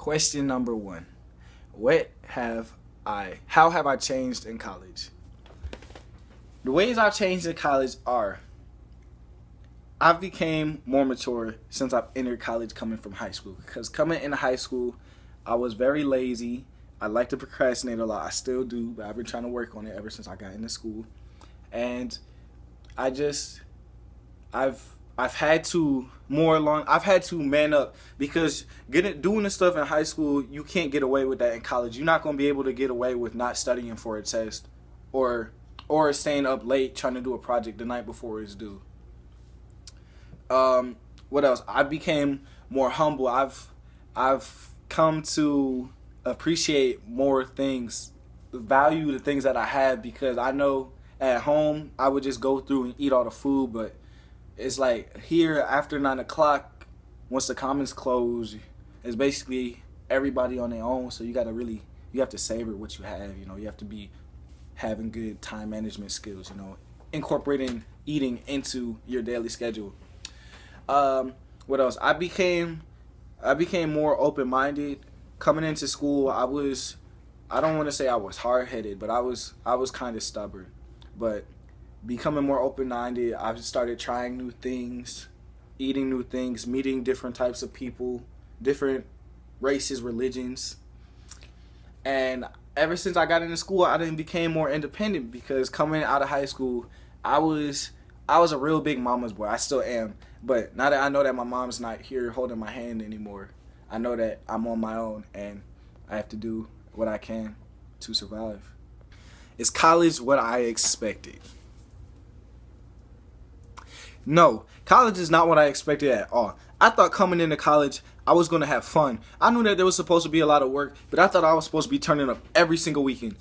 Question number one. How have I changed in college? The ways I've changed in college are I've became more mature since I've entered college coming from high school. Because coming into high school, I was very lazy. I like to procrastinate a lot. I still do, but I've been trying to work on it ever since I got into school. And I just I've had to I've had to man up because doing this stuff in high school, you can't get away with that in college. You're not going to be able to get away with not studying for a test or staying up late trying to do a project the night before it's due. What else? I became more humble. I've come to appreciate more things, value the things that I have, because I know at home I would just go through and eat all the food, but it's like here after 9 o'clock, once the commons close, it's basically everybody on their own. So you have to savor what you have. You have to be having good time management skills. Incorporating eating into your daily schedule. What else? I became more open minded. Coming into school, I don't want to say I was hard headed, but I was kind of stubborn. But becoming more open minded, I've started trying new things, eating new things, meeting different types of people, different races, religions. And ever since I got into school, I then became more independent, because coming out of high school, I was a real big mama's boy. I still am. But now that I know that my mom's not here holding my hand anymore, I know that I'm on my own and I have to do what I can to survive. Is college what I expected? No, college is not what I expected at all. I thought coming into college, I was going to have fun. I knew that there was supposed to be a lot of work, but I thought I was supposed to be turning up every single weekend.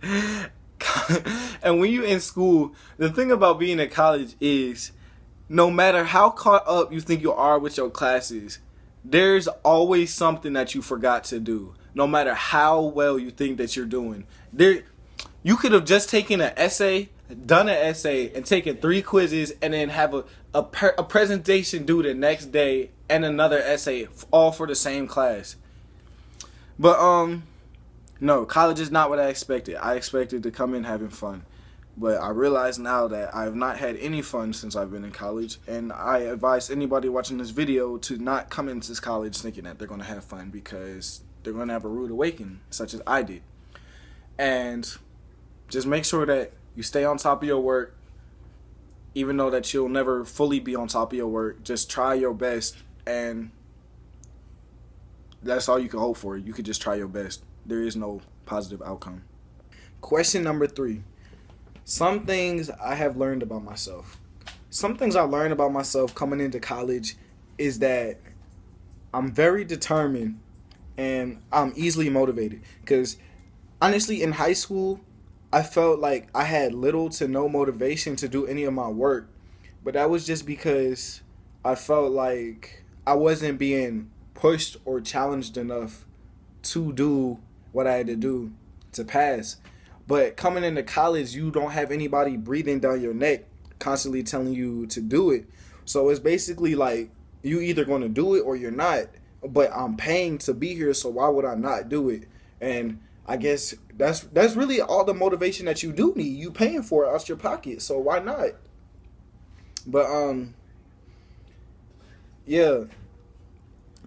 And when you're in school, the thing about being in college is no matter how caught up you think you are with your classes, there's always something that you forgot to do. No matter how well you think that you're doing. You could have just taken an essay, done an essay, and taken 3 quizzes, and then have a presentation due the next day and another essay, all for the same class. But no, college is not what I expected. I expected to come in having fun. But I realize now that I have not had any fun since I've been in college, and I advise anybody watching this video to not come into this college thinking that they're going to have fun, because they're going to have a rude awakening, such as I did. And just make sure that you stay on top of your work, even though that you'll never fully be on top of your work. Just try your best, and that's all you can hope for. You could just try your best. There is no positive outcome. Question number 3. Some things I have learned about myself. Some things I learned about myself coming into college is that I'm very determined and I'm easily motivated. Because honestly, in high school, I felt like I had little to no motivation to do any of my work. But that was just because I felt like I wasn't being pushed or challenged enough to do what I had to do to pass. But coming into college, you don't have anybody breathing down your neck, constantly telling you to do it. So it's basically like you either going to do it or you're not. But I'm paying to be here, so why would I not do it? And I guess that's really all the motivation that you do need. You paying for it out your pocket, so why not? But yeah.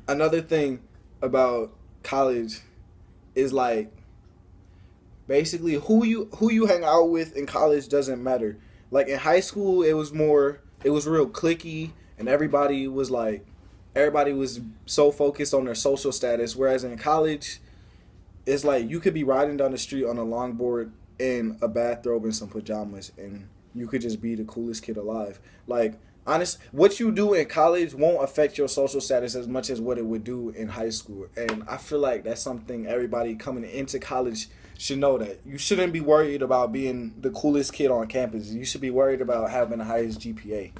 Another thing about college is like basically who you hang out with in college doesn't matter. Like in high school, it was real cliquey, and everybody was so focused on their social status. Whereas in college, it's like you could be riding down the street on a longboard in a bathrobe and some pajamas, and you could just be the coolest kid alive. Like, what you do in college won't affect your social status as much as what it would do in high school. And I feel like that's something everybody coming into college should know, that you shouldn't be worried about being the coolest kid on campus. You should be worried about having the highest GPA.